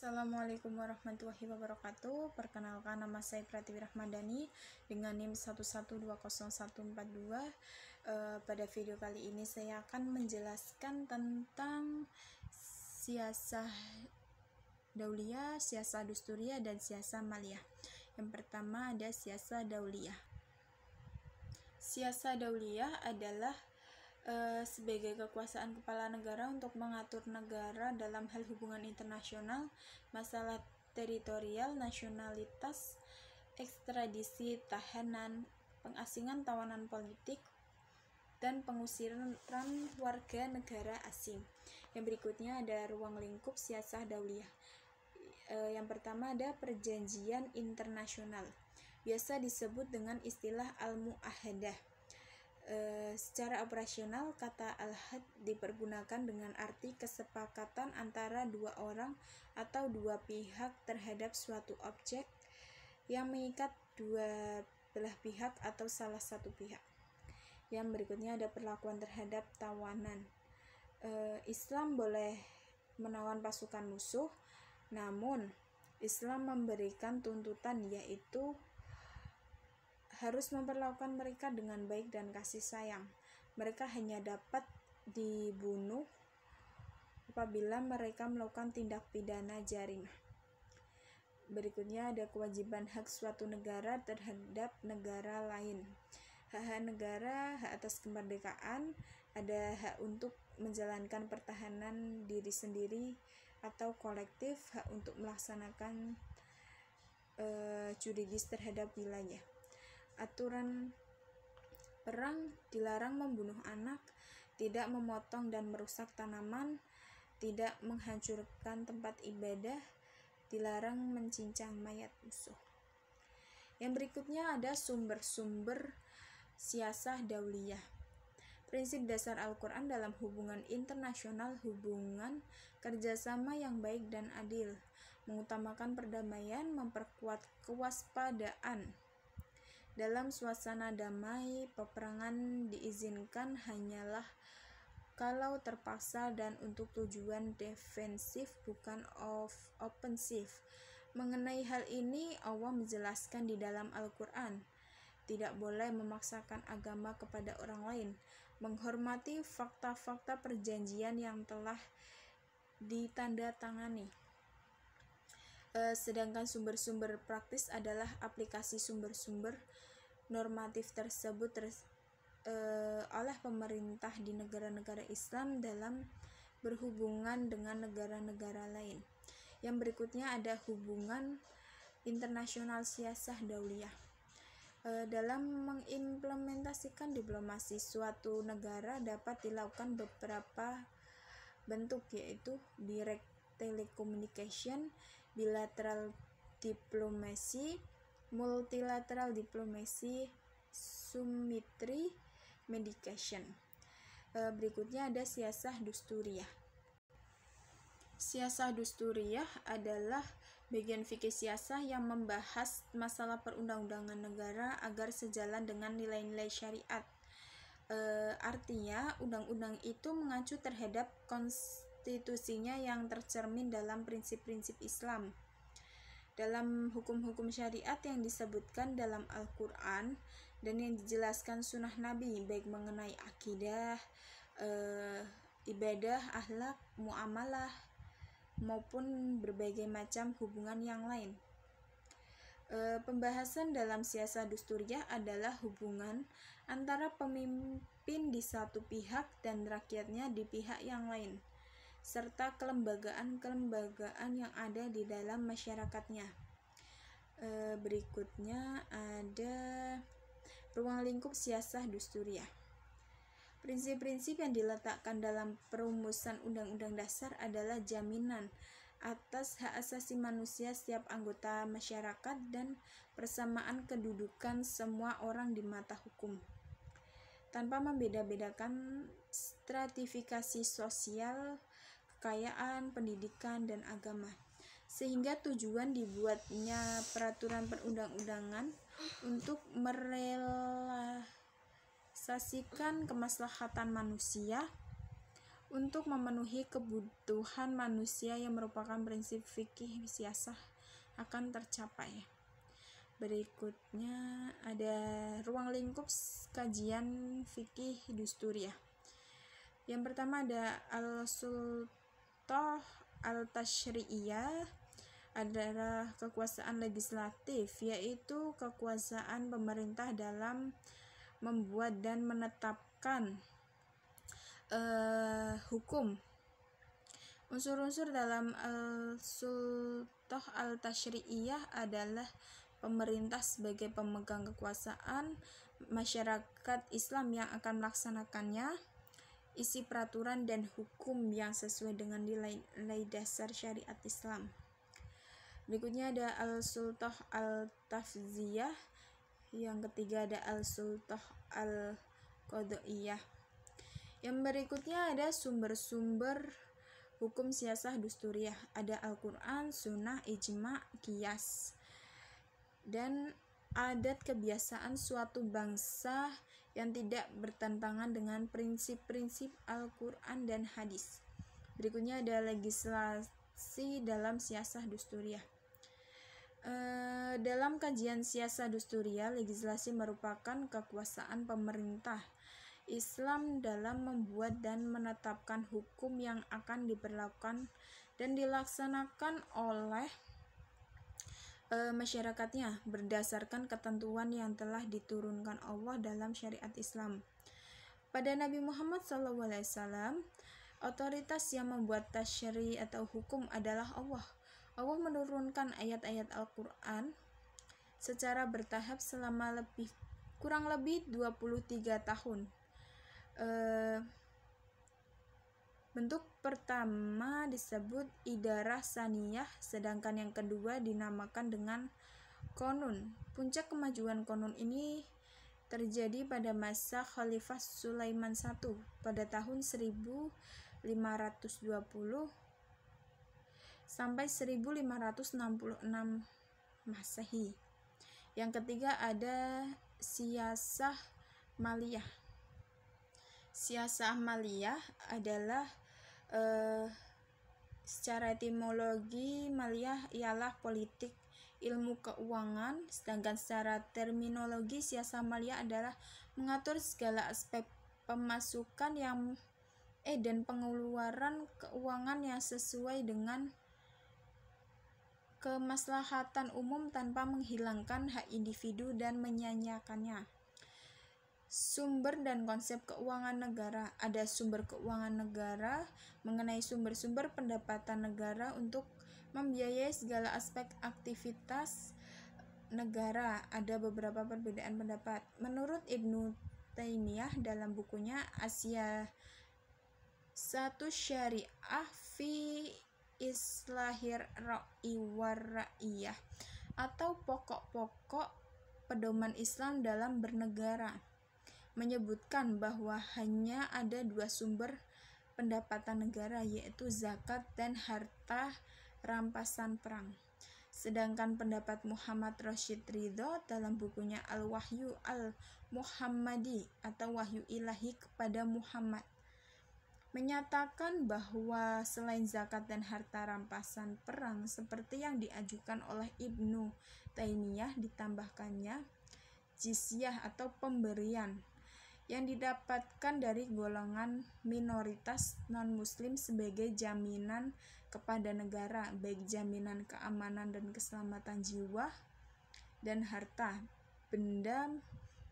Assalamualaikum warahmatullahi wabarakatuh. Perkenalkan, nama saya Pratiwi Rahmadani dengan NIM 1120142. Pada video kali ini saya akan menjelaskan tentang siasah dauliyah, siasah dusturiyah, dan siasah maliyah. Yang pertama ada siasah dauliyah. Siasah dauliyah adalah sebagai kekuasaan kepala negara untuk mengatur negara dalam hal hubungan internasional, masalah teritorial, nasionalitas, ekstradisi tahanan, pengasingan tawanan politik, dan pengusiran warga negara asing. Yang berikutnya ada ruang lingkup siasah dauliyah. Yang pertama ada perjanjian internasional, biasa disebut dengan istilah al-mu'ahadah. Secara operasional, kata al-had dipergunakan dengan arti kesepakatan antara dua orang atau dua pihak terhadap suatu objek yang mengikat dua belah pihak atau salah satu pihak. Yang berikutnya ada perlakuan terhadap tawanan. Islam boleh menawan pasukan musuh, namun Islam memberikan tuntutan, yaitu harus memperlakukan mereka dengan baik dan kasih sayang. Mereka hanya dapat dibunuh apabila mereka melakukan tindak pidana jarimah. Berikutnya ada kewajiban hak suatu negara terhadap negara lain. Hak negara, hak atas kemerdekaan, ada hak untuk menjalankan pertahanan diri sendiri atau kolektif, hak untuk melaksanakan juridis terhadap wilayah. Aturan perang: dilarang membunuh anak, tidak memotong dan merusak tanaman, tidak menghancurkan tempat ibadah, dilarang mencincang mayat musuh. Yang berikutnya ada sumber-sumber siasah dauliyah. Prinsip dasar Al-Quran dalam hubungan internasional: hubungan kerjasama yang baik dan adil, mengutamakan perdamaian, memperkuat kewaspadaan. Dalam suasana damai, peperangan diizinkan hanyalah kalau terpaksa dan untuk tujuan defensif, bukan ofensif. Mengenai hal ini, Allah menjelaskan di dalam Al-Quran, tidak boleh memaksakan agama kepada orang lain, menghormati fakta-fakta perjanjian yang telah ditandatangani. Sedangkan sumber-sumber praktis adalah aplikasi sumber-sumber normatif tersebut oleh pemerintah di negara-negara Islam dalam berhubungan dengan negara-negara lain. Yang berikutnya ada hubungan internasional siasah dauliyah. Dalam mengimplementasikan diplomasi suatu negara dapat dilakukan beberapa bentuk, yaitu direct telecommunication, bilateral diplomasi, multilateral diplomasi, symmetry mediation. Berikutnya ada siasah dusturiyah. Siasah dusturiyah adalah bagian fikih siasah yang membahas masalah perundang-undangan negara agar sejalan dengan nilai-nilai syariat. Artinya, undang-undang itu mengacu terhadap konstitusinya yang tercermin dalam prinsip-prinsip Islam. Dalam hukum-hukum syariat yang disebutkan dalam Al-Quran dan yang dijelaskan sunnah Nabi, baik mengenai akidah, ibadah, akhlak, muamalah, maupun berbagai macam hubungan yang lain. Pembahasan dalam siasah dusturiyah adalah hubungan antara pemimpin di satu pihak dan rakyatnya di pihak yang lain, serta kelembagaan-kelembagaan yang ada di dalam masyarakatnya. Berikutnya ada ruang lingkup siasah dusturiyah. Prinsip-prinsip yang diletakkan dalam perumusan Undang-Undang Dasar adalah jaminan atas hak asasi manusia setiap anggota masyarakat dan persamaan kedudukan semua orang di mata hukum, tanpa membeda-bedakan stratifikasi sosial, kekayaan, pendidikan, dan agama, sehingga tujuan dibuatnya peraturan perundang-undangan untuk merealisasikan kemaslahatan manusia untuk memenuhi kebutuhan manusia yang merupakan prinsip fikih siasah akan tercapai. Berikutnya ada ruang lingkup kajian fikih dusturiyah. Yang pertama ada al-sultah al-tashri'iyah, adalah kekuasaan legislatif, yaitu kekuasaan pemerintah dalam membuat dan menetapkan hukum. Unsur-unsur dalam al-sultah al-tashri'iyah adalah pemerintah sebagai pemegang kekuasaan, masyarakat Islam yang akan melaksanakannya, isi peraturan dan hukum yang sesuai dengan nilai dasar syariat Islam. Berikutnya ada al-sultah al-tafziyah. Yang ketiga ada al-sultah al-qada'iyah. Yang berikutnya ada sumber-sumber hukum siasah dusturiyah. Ada Al-Quran, Sunnah, Ijma', Qiyas, dan adat kebiasaan suatu bangsa yang tidak bertentangan dengan prinsip-prinsip Al-Quran dan hadis. Berikutnya ada legislasi dalam siasah dusturiyah. Dalam kajian siasah dusturiyah, legislasi merupakan kekuasaan pemerintah Islam dalam membuat dan menetapkan hukum yang akan diberlakukan dan dilaksanakan oleh masyarakatnya berdasarkan ketentuan yang telah diturunkan Allah dalam syariat Islam. Pada Nabi Muhammad SAW, otoritas yang membuat tasyri' atau hukum adalah Allah. Allah menurunkan ayat-ayat Al-Quran secara bertahap selama kurang lebih 23 tahun. Bentuk pertama disebut idarah saniyah, sedangkan yang kedua dinamakan dengan konun. Puncak kemajuan konun ini terjadi pada masa Khalifah Sulaiman I pada tahun 1520 sampai 1566 Masehi. Yang ketiga ada siasah maliyah. Siasah maliyah adalah secara etimologi maliyah ialah politik ilmu keuangan, sedangkan secara terminologi siasah maliyah adalah mengatur segala aspek pemasukan dan pengeluaran keuangan yang sesuai dengan kemaslahatan umum tanpa menghilangkan hak individu dan menyanyiakannya. Sumber dan konsep keuangan negara. Ada sumber keuangan negara mengenai sumber-sumber pendapatan negara untuk membiayai segala aspek aktivitas negara. Ada beberapa perbedaan pendapat. Menurut Ibnu Taimiyah dalam bukunya Asia Satu Syariah fi Islahir Ra'i war Ra'iyah, atau pokok-pokok pedoman Islam dalam bernegara, menyebutkan bahwa hanya ada dua sumber pendapatan negara, yaitu zakat dan harta rampasan perang. Sedangkan pendapat Muhammad Rashid Ridho dalam bukunya Al-Wahyu Al-Muhammadi atau Wahyu Ilahi kepada Muhammad menyatakan bahwa selain zakat dan harta rampasan perang seperti yang diajukan oleh Ibnu Taimiyah, ditambahkannya jizyah atau pemberian yang didapatkan dari golongan minoritas non-muslim sebagai jaminan kepada negara, baik jaminan keamanan dan keselamatan jiwa dan harta benda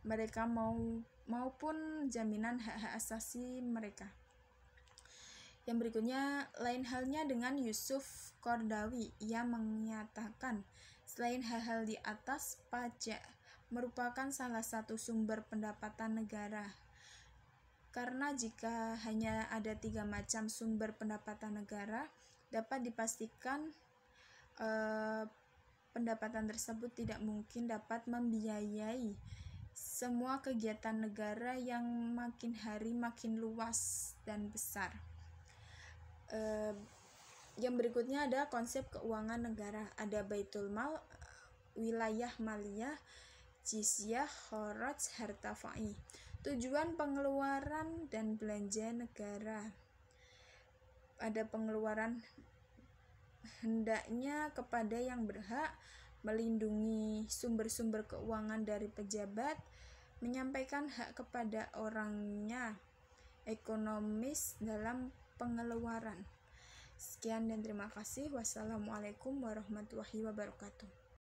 mereka maupun jaminan hak-hak asasi mereka. Yang berikutnya, lain halnya dengan Yusuf Qardawi. Ia menyatakan, selain hal-hal di atas, pajak merupakan salah satu sumber pendapatan negara. Karena jika hanya ada 3 macam sumber pendapatan negara, dapat dipastikan pendapatan tersebut tidak mungkin dapat membiayai semua kegiatan negara yang makin hari makin luas dan besar. Yang berikutnya ada konsep keuangan negara. Ada baitul mal, wilayah maliyah, jizyah, kharaj, harta fa'i. Tujuan pengeluaran dan belanja negara. pada pengeluaran hendaknya kepada yang berhak, melindungi sumber-sumber keuangan dari pejabat, menyampaikan hak kepada orangnya, ekonomis dalam pengeluaran. Sekian dan terima kasih. Wassalamualaikum warahmatullahi wabarakatuh.